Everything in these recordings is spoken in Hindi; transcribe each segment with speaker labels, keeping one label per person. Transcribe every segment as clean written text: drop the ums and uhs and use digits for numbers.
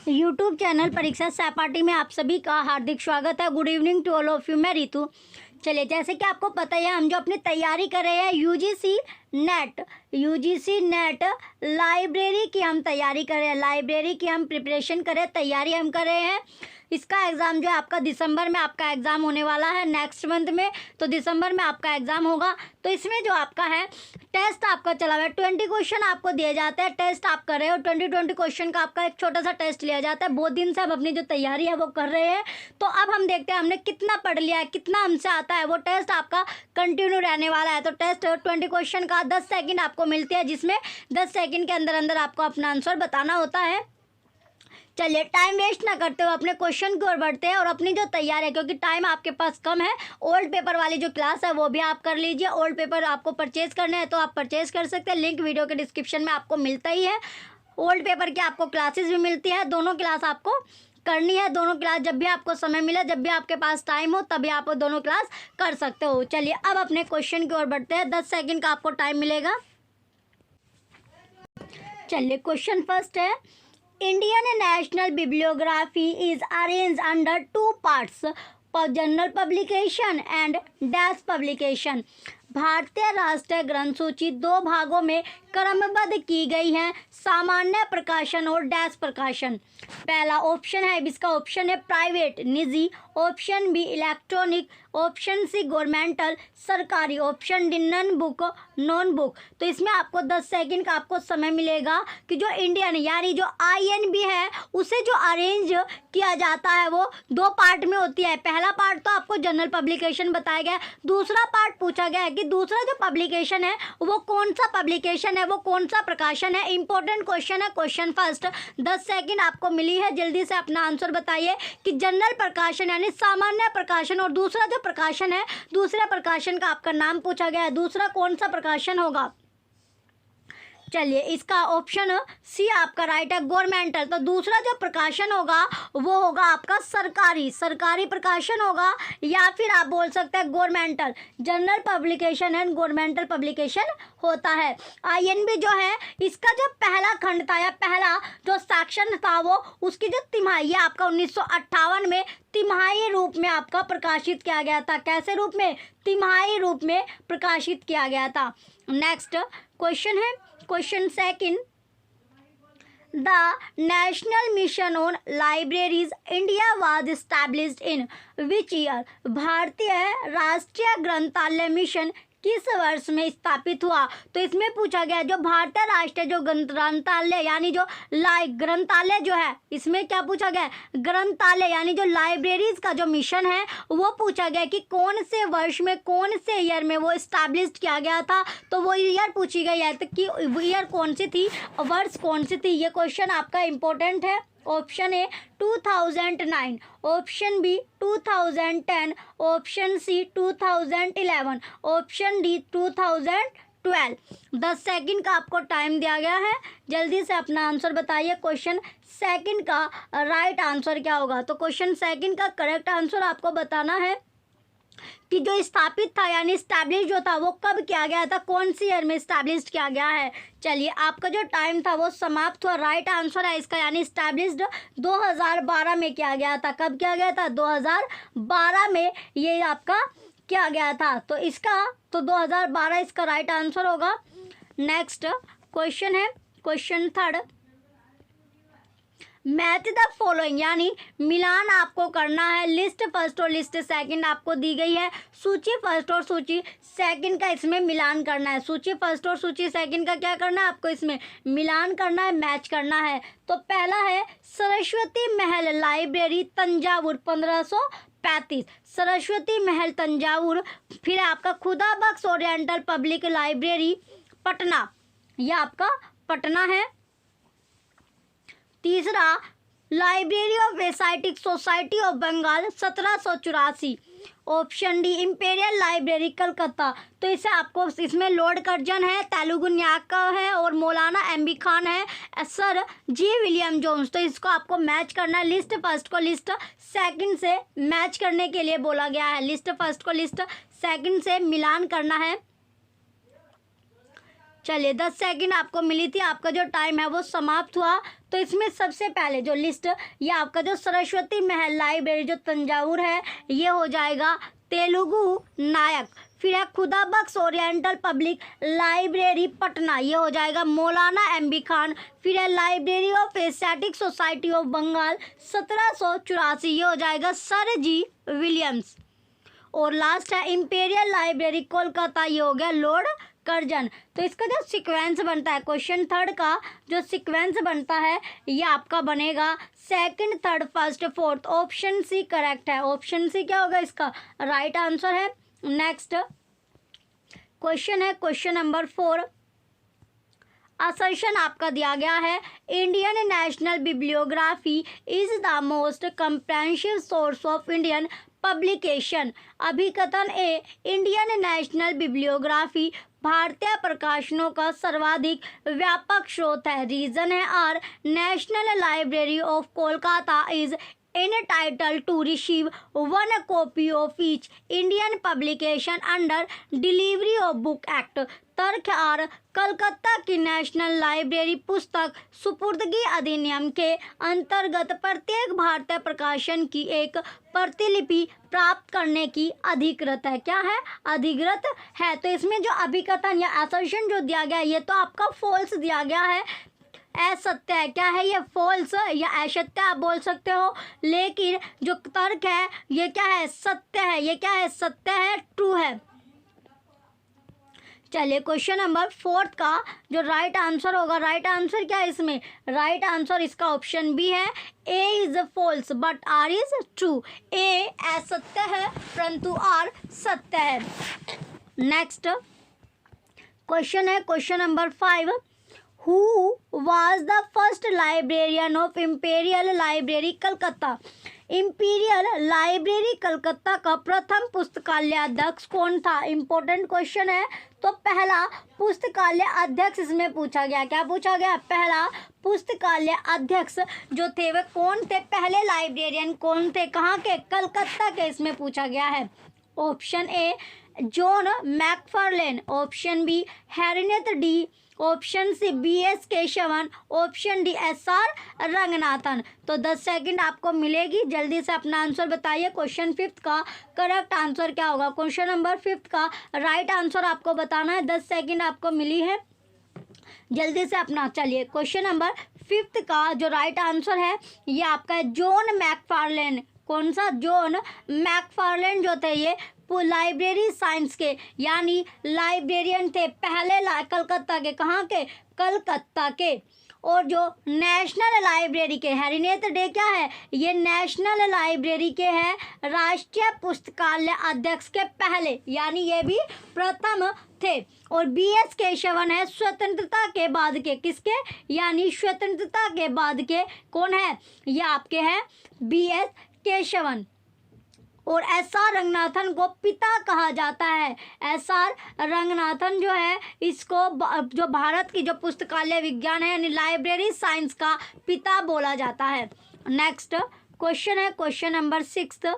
Speaker 1: यूट्यूब चैनल परीक्षा सहपाठी में आप सभी का हार्दिक स्वागत है। Good evening to all of you. मैं रितु। चलिए, जैसे कि आपको पता ही है, हम जो अपनी तैयारी कर रहे हैं यूजीसी नेट लाइब्रेरी की हम तैयारी कर रहे हैं। लाइब्रेरी की हम प्रिपरेशन कर रहे हैं, तैयारी हम कर रहे हैं। इसका एग्ज़ाम जो है आपका दिसंबर में आपका एग्ज़ाम होने वाला है, नेक्स्ट मंथ में। तो दिसंबर में आपका एग्ज़ाम होगा। तो इसमें जो आपका है टेस्ट आपका चला हुआ है, 20 क्वेश्चन आपको दिए जाते हैं। टेस्ट आप कर रहे हो, 20 क्वेश्चन का आपका एक छोटा सा टेस्ट लिया जाता है। बहुत दिन से हम अपनी जो तैयारी है वो कर रहे हैं। तो अब हम देखते हैं हमने कितना पढ़ लिया है, कितना हमसे आता है। वो टेस्ट आपका कंटिन्यू रहने वाला है। तो टेस्ट 20 क्वेश्चन का 10 सेकंड आपको मिलती है, जिसमें 10 सेकंड के अंदर अंदर आपको अपना आंसर बताना होता है। चलिए, टाइम वेस्ट ना करते हुए अपने क्वेश्चन की ओर बढ़ते हैं और अपनी जो तैयारी है, क्योंकि टाइम आपके पास कम है। ओल्ड पेपर वाली जो क्लास है वो भी आप कर लीजिए। ओल्ड पेपर आपको परचेज करने हैं तो आप परचेज कर सकते हैं, लिंक वीडियो के डिस्क्रिप्शन में आपको मिलता ही है। ओल्ड पेपर की आपको क्लासेस भी मिलती है। दोनों क्लास आपको करनी है। दोनों क्लास जब भी आपको समय मिले, जब भी आपके पास टाइम हो, तभी आप दोनों क्लास कर सकते हो। चलिए, अब अपने क्वेश्चन की ओर बढ़ते हैं। 10 सेकंड का आपको टाइम मिलेगा। चलिए, क्वेश्चन फर्स्ट है, Indian national bibliography is arranged under two parts, general publication and dash publication. भारतीय राष्ट्रीय ग्रंथ सूची दो भागों में क्रमबद्ध की गई है, सामान्य प्रकाशन और डैश प्रकाशन। पहला ऑप्शन है, इसका ऑप्शन है प्राइवेट निजी, option B electronic, option C governmental सरकारी, ऑप्शन डी नॉन बुक। तो इसमें आपको 10 सेकंड का आपको समय मिलेगा कि जो इंडियन यानी जो INB है उसे जो अरेंज किया जाता है वो दो पार्ट में होती है। पहला पार्ट तो आपको जनरल पब्लिकेशन बताया गया है। दूसरा पार्ट पूछा गया है कि दूसरा जो पब्लिकेशन है वो कौन सा पब्लिकेशन है, वो कौन सा प्रकाशन है। इंपॉर्टेंट क्वेश्चन है, क्वेश्चन फर्स्ट। 10 सेकंड आपको मिली है, जल्दी से अपना आंसर बताइए कि जनरल प्रकाशन यानी सामान्य प्रकाशन और दूसरा जो प्रकाशन है, दूसरे प्रकाशन का आपका नाम पूछा गया है। दूसरा कौन सा प्रकाशन होगा? चलिए, इसका ऑप्शन सी आपका राइट है, गवर्नमेंटल। तो दूसरा जो प्रकाशन होगा वो होगा आपका सरकारी प्रकाशन होगा, या फिर आप बोल सकते हैं governmental. General publication and governmental publication होता है। INB जो है इसका जो पहला खंड था या पहला जो सेक्शन था वो उसकी जो तिमाही है आपका 1958 में तिमाही रूप में आपका प्रकाशित किया गया था। कैसे रूप में? तिमाही रूप में प्रकाशित किया गया था। नेक्स्ट क्वेश्चन है, question second, the national mission on libraries India was established in which year? भारतीय राष्ट्रीय ग्रंथालय मिशन किस वर्ष में स्थापित हुआ? तो इसमें पूछा गया जो भारतीय राष्ट्रीय जो ग्रंथालय यानी जो ग्रंथालय जो है, इसमें क्या पूछा गया? ग्रंथालय यानी जो लाइब्रेरीज का जो मिशन है वो पूछा गया कि कौन से वर्ष में, कौन से ईयर में वो इस्टेब्लिश किया गया था। तो वो ईयर पूछी गई है, तो कि ईयर कौन सी थी, वर्ष कौन सी थी। ये क्वेश्चन आपका इंपॉर्टेंट है। Option A 2009, option B 2010, option C 2011, option D 2012। 10 second का आपको टाइम दिया गया है, जल्दी से अपना आंसर बताइए। क्वेश्चन सेकंड का राइट आंसर क्या होगा? तो क्वेश्चन सेकंड का करेक्ट आंसर आपको बताना है कि जो स्थापित था यानी स्टैब्लिश जो था वो कब किया गया था, कौन सी ईयर में स्टैब्लिश किया गया है। चलिए, आपका जो टाइम था वो समाप्त हुआ। राइट आंसर है इसका यानी स्टैब्लिश्ड 2012 में किया गया था। कब किया गया था? 2012 में ये आपका किया गया था। तो इसका 2012 इसका राइट आंसर होगा। नेक्स्ट क्वेश्चन है, question third, match the following यानी मिलान आपको करना है। लिस्ट फर्स्ट और लिस्ट सेकंड आपको दी गई है। सूची फर्स्ट और सूची सेकंड का इसमें मिलान करना है। सूची फर्स्ट और सूची सेकंड का क्या करना है? आपको इसमें मिलान करना है, मैच करना है। तो पहला है सरस्वती महल लाइब्रेरी तंजावुर 1535, सरस्वती महल तंजावुर। फिर आपका Khuda Bakhsh oriental public library Patna, यह आपका पटना है। तीसरा library of Asiatic society of Bengal 1784, option D imperial library Calcutta. तो इसे आपको इसमें लॉर्ड कर्जन है, तेलुगु न्याका है और मौलाना MB खान है, सर G विलियम जोन्स। तो इसको आपको मैच करना है। लिस्ट फर्स्ट को लिस्ट सेकंड से मैच करने के लिए बोला गया है। लिस्ट फर्स्ट को लिस्ट सेकंड से मिलान करना है। चलिए 10 सेकंड आपको मिली थी, आपका जो टाइम है वो समाप्त हुआ। तो इसमें सबसे पहले जो लिस्ट, ये आपका जो सरस्वती महल लाइब्रेरी जो तंजावुर है, ये हो जाएगा तेलुगु नायक। फिर है Khuda Bakhsh oriental public library Patna, ये हो जाएगा मौलाना MB खान। फिर है library of Asiatic society of Bengal 1784, ये हो जाएगा सर जी विलियम्स। और लास्ट है इंपीरियल लाइब्रेरी कोलकाता, ये हो गया लॉर्ड कर्जन। तो इसका जो सीक्वेंस बनता है, क्वेश्चन थर्ड का जो सीक्वेंस बनता है, ये आपका बनेगा second, third, first, fourth. Option C correct है। ऑप्शन सी क्या होगा इसका राइट आंसर है। नेक्स्ट क्वेश्चन है क्वेश्चन नंबर 4। असर्शन आपका दिया गया है Indian national bibliography is the most comprehensive source of Indian publication. अभिकथन ए, इंडियन नेशनल बिब्लियोग्राफी भारतीय प्रकाशनों का सर्वाधिक व्यापक स्रोत है। रीजन है R, national library of Kolkata is entitled to receive one copy of each Indian publication under Delivery of Book Act। तर्क आर, कलकत्ता की नेशनल लाइब्रेरी पुस्तक सुपुर्दगी अधिनियम के अंतर्गत प्रत्येक भारतीय प्रकाशन की एक प्रतिलिपि प्राप्त करने की अधिकृत है। क्या है? अधिकृत है। तो इसमें जो अभिकथन या असर्शन जो दिया गया है, ये तो आपका फॉल्स दिया गया है, असत्य है। क्या है ये? फॉल्स या असत्य आप बोल सकते हो, लेकिन जो तर्क है ये क्या है? सत्य है। ये क्या है? सत्य है, ट्रू है। चलिए क्वेश्चन नंबर 4 का जो राइट आंसर होगा, राइट आंसर क्या है इसमें? राइट आंसर इसका ऑप्शन बी है, A is false but R is true. A असत्य है परंतु आर सत्य है। नेक्स्ट क्वेश्चन है question number 5। Who was the first librarian of Imperial Library Calcutta? Imperial library Calcutta का प्रथम पुस्तकालय अध्यक्ष कौन था? इंपॉर्टेंट क्वेश्चन है। तो पहला पुस्तकालय अध्यक्ष इसमें पूछा गया। क्या पूछा गया? पहला पुस्तकालय अध्यक्ष जो थे वे कौन थे? पहले लाइब्रेरियन कौन थे? कहाँ के? कलकत्ता के। इसमें पूछा गया है। Option A John MacFarlane, option B Harinath De, option C BS Keshavan, option D SR Ranganathan. तो 10 सेकंड आपको मिलेगी, जल्दी से अपना आंसर बताइए। क्वेश्चन 5 का करेक्ट आंसर क्या होगा? क्वेश्चन नंबर 5 का राइट आंसर आपको बताना है। 10 सेकंड आपको मिली है, जल्दी से अपना। चलिए क्वेश्चन नंबर 5 का जो राइट आंसर है ये आपका है जॉन मैकफार्लेन। कौन सा? जॉन मैकफार्लेन जो थे ये लाइब्रेरी साइंस के यानी लाइब्रेरियन थे पहले कलकत्ता के। कहाँ के? कलकत्ता के। और जो नेशनल लाइब्रेरी के हैरिनेथ डे क्या है? ये नेशनल लाइब्रेरी के हैं राष्ट्रीय पुस्तकालय अध्यक्ष के पहले, यानी ये भी प्रथम थे। और BS केशवन है स्वतंत्रता के बाद के। किसके? यानी स्वतंत्रता के बाद के कौन है? ये आपके हैं BS केशवन। और SR रंगनाथन को पिता कहा जाता है। SR रंगनाथन जो है इसको जो भारत की जो पुस्तकालय विज्ञान है यानी लाइब्रेरी साइंस का पिता बोला जाता है। नेक्स्ट क्वेश्चन है question number 6।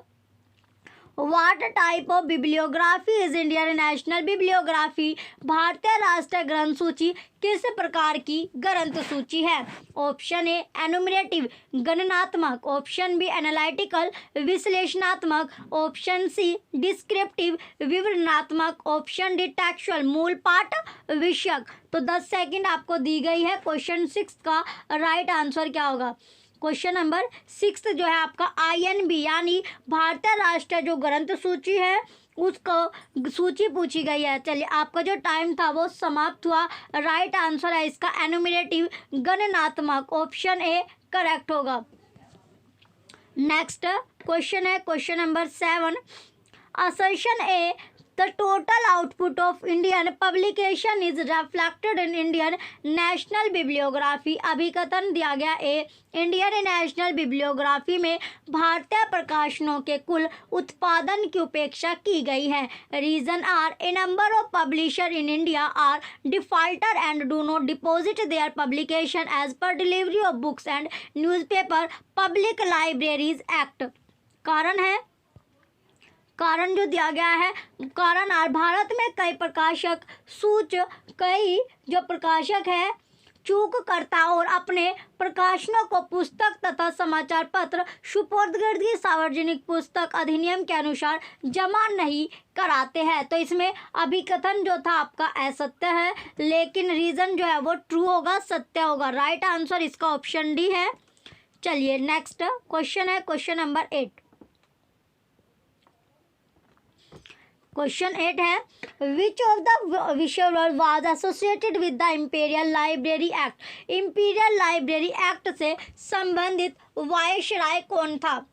Speaker 1: What type of bibliography is Indian national bibliography? भारतीय राष्ट्रीय ग्रंथ सूची किस प्रकार की ग्रंथ सूची है? ऑप्शन ए एनुमरेटिव गणनात्मक, ऑप्शन बी एनालिटिकल विश्लेषणात्मक, ऑप्शन सी डिस्क्रिप्टिव विवरणात्मक, ऑप्शन डी टेक्सुअल मूल पाठ विषयक। तो 10 सेकंड आपको दी गई है। क्वेश्चन 6 का राइट आंसर क्या होगा? क्वेश्चन नंबर 6 जो है आपका INB यानी भारतीय राष्ट्रीय जो ग्रंथ सूची है उसको सूची पूछी गई है। चलिए आपका जो टाइम था वो समाप्त हुआ। राइट आंसर है इसका एनुमरेटिव गणनात्मक, ऑप्शन ए करेक्ट होगा। नेक्स्ट क्वेश्चन है question number 7। Assertion A, the total output of Indian publication is reflected in Indian National Bibliography। अभिकथन दिया गया ए, इंडियन नेशनल बिब्लियोग्राफी में भारतीय प्रकाशनों के कुल उत्पादन की उपेक्षा की गई है। Reason are, a number of publisher in India are defaulter and do not deposit their publication as per delivery of books and newspaper public libraries act. कारण है कारण जो दिया गया है, कारण भारत में कई प्रकाशक है चूक करता और अपने प्रकाशनों को पुस्तक तथा समाचार पत्र सुपुर्दगी सार्वजनिक पुस्तक अधिनियम के अनुसार जमा नहीं कराते हैं। तो इसमें अभिकथन जो था आपका असत्य है, लेकिन रीजन जो है वो ट्रू होगा, सत्य होगा। राइट आंसर इसका ऑप्शन डी है। चलिए नेक्स्ट क्वेश्चन है क्वेश्चन नंबर 8। क्वेश्चन 8 है which of the viceroy was associated with the imperial library act. Imperial library act से संबंधित वायसराय कौन था?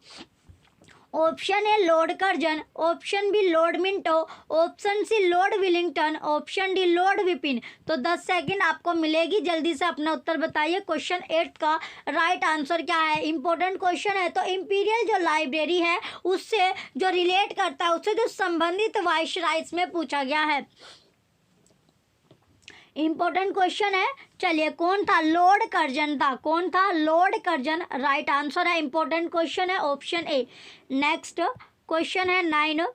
Speaker 1: Option A lord Curzon, option B lord Minto, option C lord Willingdon, option D lord Ripon. तो 10 सेकंड आपको मिलेगी, जल्दी से अपना उत्तर बताइए। क्वेश्चन 8 का राइट आंसर क्या है? इंपॉर्टेंट क्वेश्चन है। तो इंपीरियल जो लाइब्रेरी है उससे जो रिलेट करता है, उससे जो संबंधित वायसरायस में पूछा गया है। इंपॉर्टेंट क्वेश्चन है। चलिए कौन था? लॉर्ड कर्जन था। कौन था? लॉर्ड कर्जन राइट आंसर है। इंपॉर्टेंट क्वेश्चन है, ऑप्शन ए। नेक्स्ट क्वेश्चन है 9।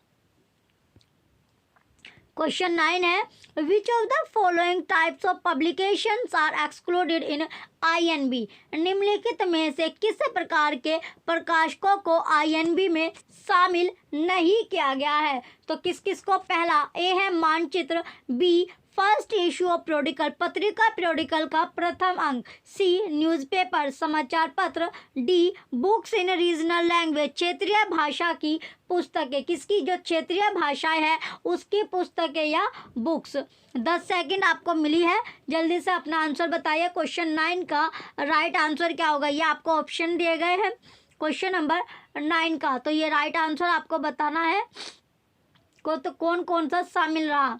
Speaker 1: क्वेश्चन 9 है which of the following types of publications are excluded in INB। निम्नलिखित में से किस प्रकार के प्रकाशकों को INB में शामिल नहीं किया गया है? तो किस किस को? पहला ए है मानचित्र, B first issue of periodical पत्रिका प्रोडिकल का प्रथम अंक, सी न्यूज़पेपर समाचार पत्र, D books in regional language क्षेत्रीय भाषा की पुस्तकें। किसकी? जो क्षेत्रीय भाषाएं है उसकी पुस्तकें या बुक्स। 10 सेकंड आपको मिली है, जल्दी से अपना आंसर बताइए। क्वेश्चन 9 का राइट आंसर क्या होगा? ये आपको ऑप्शन दिए गए हैं क्वेश्चन नंबर 9 का। तो ये राइट आंसर आपको बताना है तो कौन कौन सा शामिल रहा।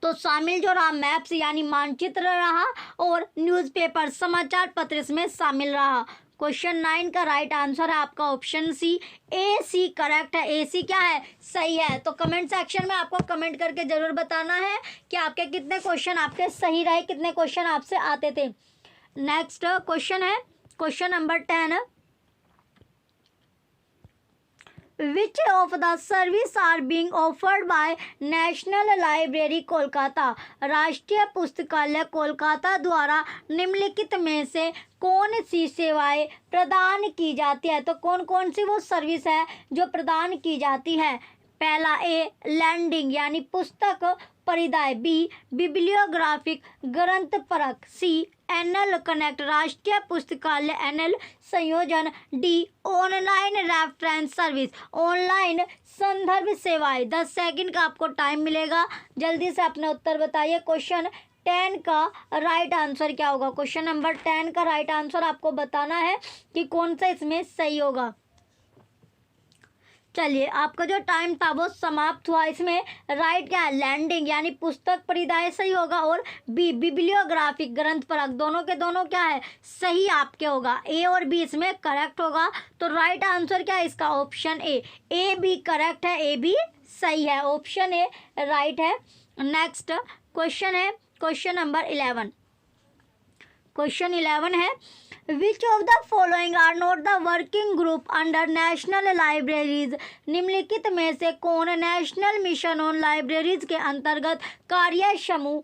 Speaker 1: तो शामिल जो रहा मैप्स यानी मानचित्र रहा और न्यूज़पेपर समाचार पत्र इसमें शामिल रहा। क्वेश्चन 9 का राइट आंसर है आपका ऑप्शन सी, ए सी करेक्ट है। ए सी क्या है? सही है। तो कमेंट सेक्शन में आपको कमेंट करके जरूर बताना है कि आपके कितने क्वेश्चन आपके सही रहे, कितने क्वेश्चन आपसे आते थे। नेक्स्ट क्वेश्चन है question number 10। Which of the service are being offered by National Library Kolkata. राष्ट्रीय पुस्तकालय कोलकाता द्वारा निम्नलिखित में से कौन सी सेवाएं प्रदान की जाती है? तो कौन कौन सी वो सर्विस है जो प्रदान की जाती है? पहला ए लैंडिंग यानी पुस्तक परिदाय, बी बिब्लियोग्राफिक ग्रंथ परख, सी एनएल कनेक्ट राष्ट्रीय पुस्तकालय एनएल संयोजन, D online reference service online संदर्भ सेवाएं। 10 सेकंड का आपको टाइम मिलेगा, जल्दी से अपना उत्तर बताइए। क्वेश्चन 10 का राइट आंसर क्या होगा? क्वेश्चन नंबर 10 का राइट आंसर आपको बताना है कि कौन सा इसमें सही होगा। चलिए आपका जो टाइम था वो समाप्त हुआ। इसमें राइट क्या है? लैंडिंग यानी पुस्तक परिदाय सही होगा और बी बिब्लियोग्राफिक ग्रंथ परख, दोनों के दोनों क्या है? सही आपके होगा। ए और बी इसमें करेक्ट होगा। तो राइट आंसर क्या है इसका? ऑप्शन ए बी करेक्ट है, ए बी सही है, ऑप्शन ए राइट है। नेक्स्ट क्वेश्चन है क्वेश्चन नंबर 11। क्वेश्चन 11 है which of the following are not the working group under national libraries. निम्नलिखित में से कौन नेशनल मिशन ऑन लाइब्रेरीज के अंतर्गत कार्य समूह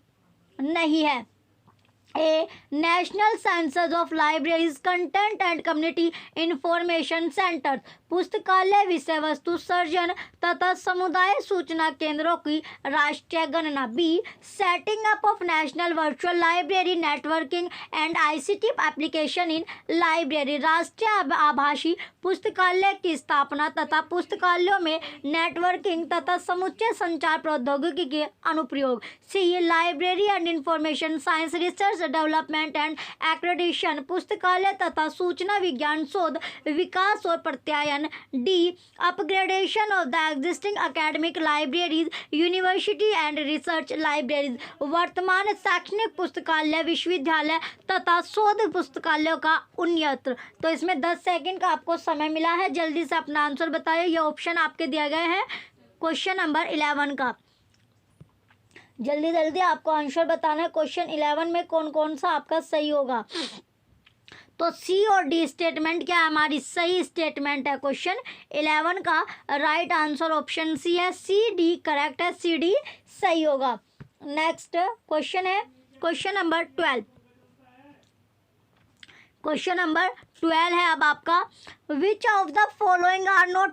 Speaker 1: नहीं है? A national census of libraries content and community information centre पुस्तकालय विषय वस्तु सर्जन तथा समुदाय सूचना केंद्रों की राष्ट्रीय गणना, be setting up of national virtual library networking and ICT application in library राष्ट्रीय आभासी पुस्तकालय की स्थापना तथा पुस्तकालयों में नेटवर्किंग तथा समुच्चय संचार प्रौद्योगिकी के अनुप्रयोग, C library and information science research development and accreditation पुस्तकालय तथा सूचना विज्ञान शोध विकास और प्रत्यायन, D upgradation of the existing academic libraries university and research libraries वर्तमान शैक्षणिक पुस्तकालय विश्वविद्यालय तथा शोध पुस्तकालयों का उन्नयन। तो इसमें 10 सेकंड का आपको समय मिला है, जल्दी से अपना आंसर बताइए। ये ऑप्शन आपके दिए गए हैं क्वेश्चन नंबर 11 का। जल्दी जल्दी आपको आंसर बताना है क्वेश्चन 11 में कौन कौन सा आपका सही होगा। तो सी और डी स्टेटमेंट क्या है, हमारी सही स्टेटमेंट है। क्वेश्चन 11 का राइट आंसर ऑप्शन सी है, सी डी करेक्ट है, सी डी सही होगा। नेक्स्ट क्वेश्चन है क्वेश्चन नंबर 12। क्वेश्चन नंबर 12 है अब आपका, which of the following are not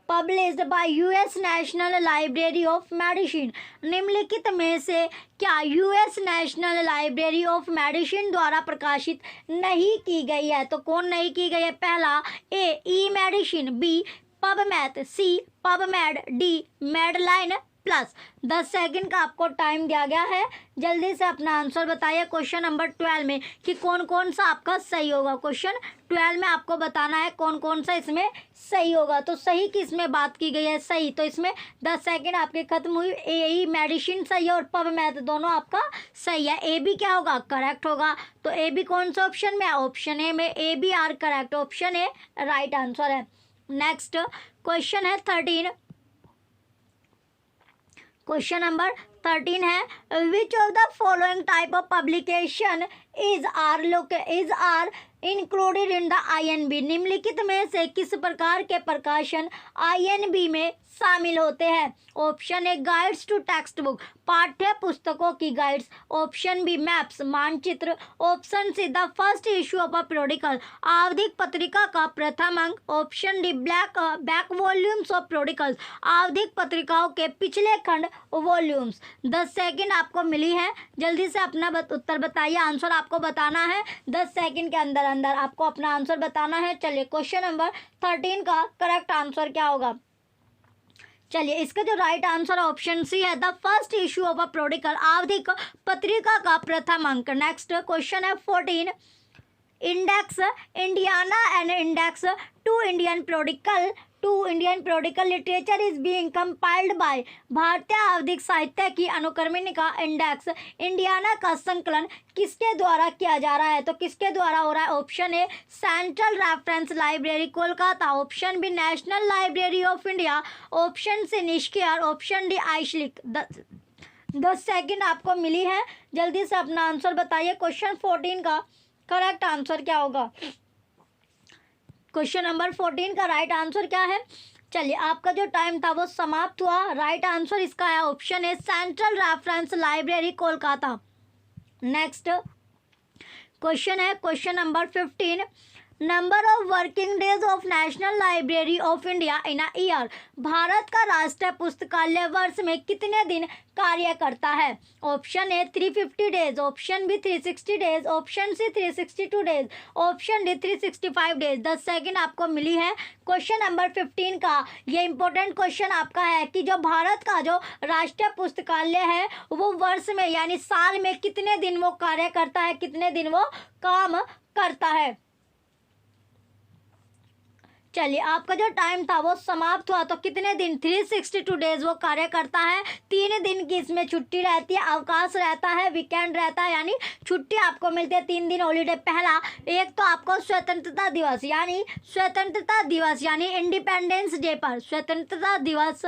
Speaker 1: published by US national library of medicine. निम्नलिखित में से क्या US national library of medicine द्वारा प्रकाशित नहीं की गई है? तो कौन नहीं की गई है? पहला A E medicine, B PubMed, C PubMed, D MedLine plus. 10 second का आपको टाइम दिया गया है, जल्दी से अपना आंसर बताइए क्वेश्चन नंबर 12 में कि कौन कौन सा आपका सही होगा। क्वेश्चन 12 में आपको बताना है कौन कौन सा इसमें सही होगा। तो सही किस में बात की गई है? सही, तो इसमें 10 सेकंड आपके खत्म हुई। ए मेडिसिन सही है और पबमेड दोनों आपका सही है। ए बी क्या होगा? करेक्ट होगा। तो ए बी कौन सा ऑप्शन में है? ऑप्शन ए में A B are correct, option A right answer है। नेक्स्ट क्वेश्चन है 13। क्वेश्चन नंबर 13 है, which of the following type of publication is are included in the INB। निम्नलिखित में से किस प्रकार के प्रकाशन INB में शामिल होते हैं? Option A guides to text book, पाठ्य पुस्तकों की गाइड्स, ऑप्शन बी मैप्स मानचित्र, option C the first issue of a periodical, आवधिक पत्रिका का प्रथम अंक, option D back volumes of periodicals, आवधिक पत्रिकाओं के पिछले खंड वॉल्यूम्स। 10 सेकंड आपको मिली है, जल्दी से अपना उत्तर बताइए। आंसर आपको बताना है 10 सेकंड के अंदर अंदर आपको अपना आंसर बताना है। चलिए क्वेश्चन नंबर 13 का करेक्ट आंसर क्या होगा? चलिए इसका जो राइट आंसर ऑप्शन सी है, the first issue of a periodical, आवधिक पत्रिका का प्रथम अंक। नेक्स्ट क्वेश्चन है 14, index Indiana and index to Indian periodical literature is being compiled by. भारतीय आवधिक साहित्य की अनुक्रमणिका इंडेक्स इंडियाना का संकलन किसके द्वारा किया जा रहा है? तो किसके द्वारा हो रहा है? Option A central reference library Kolkata, option B national library of India, option C NISCAIR, option D IASLIC. 10 second आपको मिली है, जल्दी से अपना आंसर बताइए। क्वेश्चन 14 का करेक्ट आंसर क्या होगा? क्वेश्चन नंबर 14 का राइट आंसर क्या है? चलिए आपका जो टाइम था वो समाप्त हुआ। राइट आंसर इसका है option A central reference library Kolkata. Next question है question number 15, number of working days of national library of India in a year. भारत का राष्ट्रीय पुस्तकालय वर्ष में कितने दिन कार्य करता है? Option A 350 days, option B 360 days, option C 362 days, option D 365 days. 10 second आपको मिली है। क्वेश्चन नंबर 15 का ये इंपॉर्टेंट क्वेश्चन आपका है कि जो भारत का जो राष्ट्रीय पुस्तकालय है वो वर्ष में यानी साल में कितने दिन वो कार्य करता है, कितने दिन वो काम करता है। चलिए आपका जो टाइम था वो समाप्त हुआ। तो कितने दिन? 362 डेज वो कार्य करता है। 3 दिन की इसमें छुट्टी रहती है, अवकाश रहता है, वीकेंड रहता है, यानी छुट्टी आपको मिलती है 3 दिन हॉलीडे। पहला एक तो आपको स्वतंत्रता दिवस यानी इंडिपेंडेंस डे पर स्वतंत्रता दिवस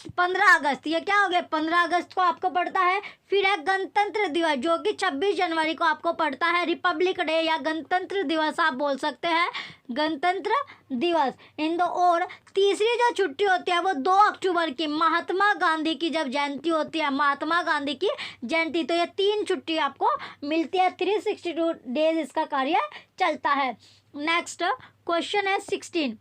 Speaker 1: 15 अगस्त, ये क्या हो गया? 15 अगस्त को आपको पड़ता है। फिर है गणतंत्र दिवस जो कि 26 जनवरी को आपको पड़ता है, रिपब्लिक डे या गणतंत्र दिवस आप बोल सकते हैं, गणतंत्र दिवस इन दो। और तीसरी जो छुट्टी होती है वो 2 अक्टूबर की महात्मा गांधी की जब जयंती होती है, महात्मा गांधी की जयंती। तो ये 3 छुट्टी आपको मिलती है। 362 डेज इसका कार्य चलता है। नेक्स्ट क्वेश्चन है 16,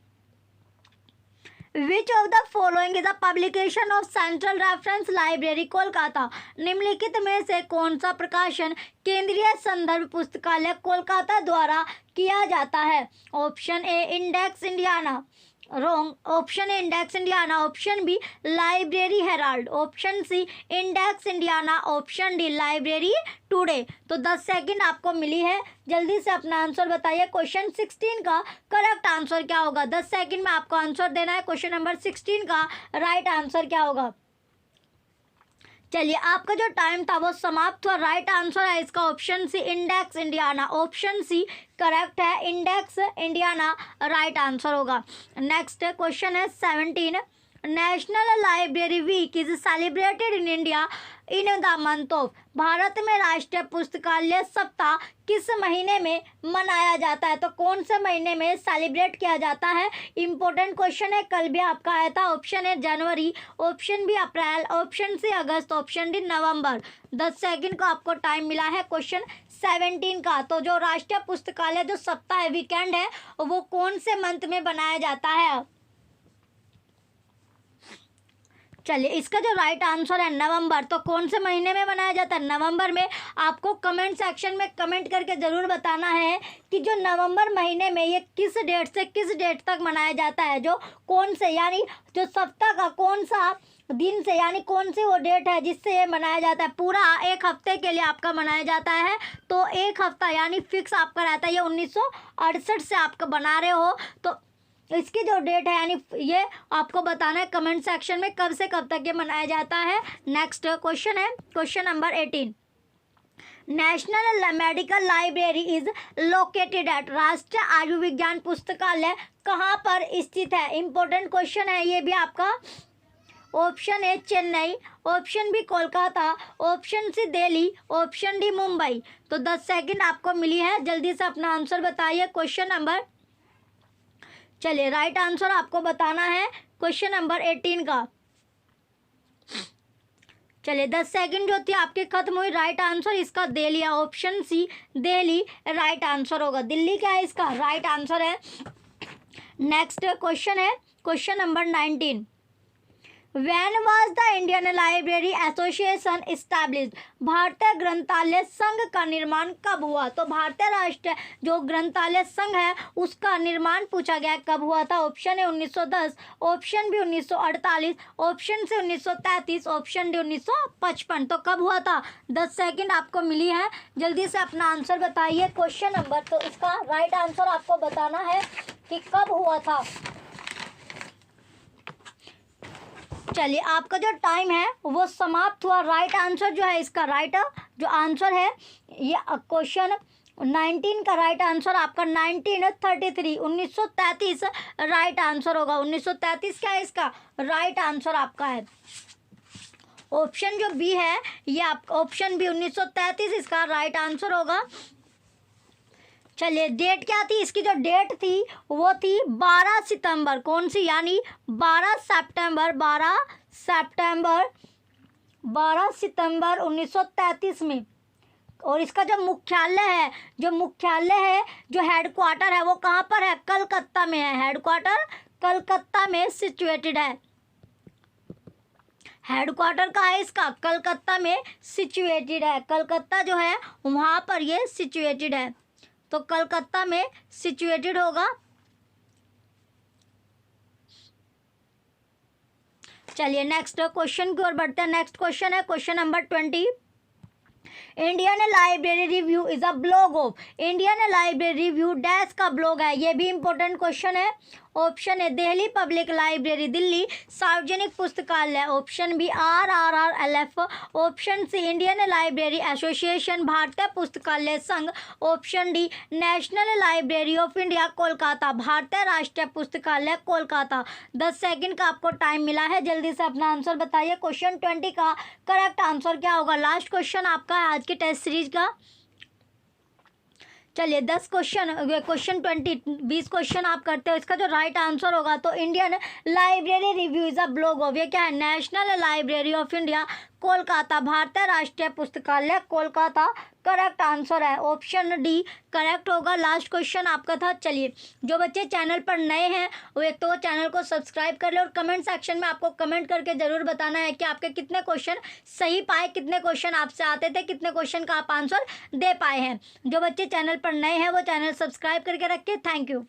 Speaker 1: विच of the following is a publication of central reference library Kolkata. निम्नलिखित में से कौन सा प्रकाशन केंद्रीय संदर्भ पुस्तकालय कोलकाता द्वारा किया जाता है? Option A index Indiana, wrong, option A index Indiana, option B library herald, option C index Indiana, option D library today. तो 10 सेकंड आपको मिली है, जल्दी से अपना आंसर बताइए। क्वेश्चन 16 का करेक्ट आंसर क्या होगा? 10 सेकंड में आपको आंसर देना है। क्वेश्चन नंबर 16 का राइट आंसर क्या होगा? चलिए आपका जो टाइम था वो समाप्त हुआ। राइट आंसर है इसका option C index Indiana, option C correct है, इंडेक्स इंडियाना राइट आंसर होगा। नेक्स्ट क्वेश्चन है 17, national library week is celebrated in India in the month of. भारत में राष्ट्रीय पुस्तकालय सप्ताह किस महीने में मनाया जाता है? तो कौन से महीने में सेलिब्रेट किया जाता है? इंपॉर्टेंट क्वेश्चन है, कल भी आपका आया था। ऑप्शन है जनवरी, ऑप्शन बी अप्रैल, ऑप्शन सी अगस्त, ऑप्शन डी नवंबर। 10 सेकंड का आपको टाइम मिला है क्वेश्चन 17 का। तो जो राष्ट्रीय पुस्तकालय जो सप्ताह है, वीकेंड है, वो कौन से मंथ में बनाया जाता है? चलिए, इसका जो राइट आंसर है नवंबर। तो कौन से महीने में मनाया जाता है? नवंबर में। आपको कमेंट सेक्शन में कमेंट करके ज़रूर बताना है कि जो नवंबर महीने में ये किस डेट से किस डेट तक मनाया जाता है, जो कौन से, यानी जो सप्ताह का कौन सा दिन से, यानी कौन सी वो डेट है जिससे ये मनाया जाता है। पूरा एक हफ्ते के लिए आपका मनाया जाता है, तो एक हफ्ता यानी फिक्स आपका रहता है। ये 1968 से आपका बना रहे हो, तो इसकी जो डेट है यानी ये आपको बताना है कमेंट सेक्शन में कब से कब तक ये मनाया जाता है। नेक्स्ट क्वेश्चन है question number 18। National medical library is located at. राष्ट्रीय आयुर्विज्ञान पुस्तकालय कहाँ पर स्थित है? इंपॉर्टेंट क्वेश्चन है ये भी आपका। Option A Chennai, option B Kolkata, option C Delhi, option D Mumbai. तो 10 सेकंड आपको मिली है, जल्दी से अपना आंसर बताइए क्वेश्चन नंबर। चलिए, राइट आंसर आपको बताना है क्वेश्चन नंबर 18 का। चलिए, 10 सेकंड जो थी आपकी खत्म हुई। राइट आंसर इसका दिल्ली है, option C Delhi right answer होगा। दिल्ली क्या है इसका राइट आंसर है। नेक्स्ट क्वेश्चन है question number 19। When was the Indian Library Association established? भारतीय ग्रंथालय संघ का निर्माण कब हुआ? तो भारतीय राष्ट्रीय जो ग्रंथालय संघ है उसका निर्माण पूछा गया कब हुआ था। ऑप्शन है 1910, option B 1948, option C 1933, option D 1955। तो कब हुआ था? 10 सेकंड आपको मिली है, जल्दी से अपना आंसर बताइए क्वेश्चन नंबर। तो इसका राइट आंसर आपको बताना है कि कब हुआ था। चलिए, आपका जो टाइम है वो समाप्त हुआ। राइट आंसर जो है इसका राइट जो आंसर है ये क्वेश्चन 19 का राइट आंसर आपका 1933 1933 राइट आंसर होगा। 1933 क्या है इसका राइट आंसर आपका है। ऑप्शन जो बी है ये आप ऑप्शन बी 1933 इसका राइट आंसर होगा। चलिए, डेट क्या थी इसकी? जो डेट थी वो थी 12 सितंबर। कौन सी? यानी 12 सितंबर 1933 में। और इसका जो मुख्यालय है जो हेडक्वार्टर है वो कहाँ पर है? कलकत्ता में है। हेडक्वार्टर कलकत्ता में सिचुएटेड है। हेडक्वार्टर कहाँ है इसका? कलकत्ता में सिचुएटेड है। कलकत्ता जो है वहाँ पर ये सिचुएटेड है, तो कलकत्ता में सिचुएटेड होगा। चलिए, नेक्स्ट क्वेश्चन की ओर बढ़ते हैं। नेक्स्ट क्वेश्चन है question number 20। Indian library review is a blog of. Indian library review dash का ब्लॉग है, ये भी इंपॉर्टेंट क्वेश्चन है। ऑप्शन है दिल्ली पब्लिक लाइब्रेरी दिल्ली सार्वजनिक पुस्तकालय, option B RRRLF, option C Indian library association भारतीय पुस्तकालय संघ, option D national library of India Kolkata भारतीय राष्ट्रीय पुस्तकालय कोलकाता। 10 सेकंड का आपको टाइम मिला है, जल्दी से अपना आंसर बताइए। क्वेश्चन 20 का करेक्ट आंसर क्या होगा? लास्ट क्वेश्चन आपका है आज की टेस्ट सीरीज का। चलिए, 10 क्वेश्चन 20 क्वेश्चन आप करते हो। इसका जो राइट आंसर होगा तो Indian library review is a blog of, ये क्या है? National library of India Kolkata भारतीय राष्ट्रीय पुस्तकालय कोलकाता करेक्ट आंसर है। ऑप्शन डी करेक्ट होगा। लास्ट क्वेश्चन आपका था। चलिए, जो बच्चे चैनल पर नए हैं वो एक तो चैनल को सब्सक्राइब कर ले और कमेंट सेक्शन में आपको कमेंट करके ज़रूर बताना है कि आपके कितने क्वेश्चन सही पाए, कितने क्वेश्चन आपसे आते थे, कितने क्वेश्चन का आप आंसर दे पाए हैं। जो बच्चे चैनल पर नए हैं वो चैनल सब्सक्राइब करके रखें। Thank you.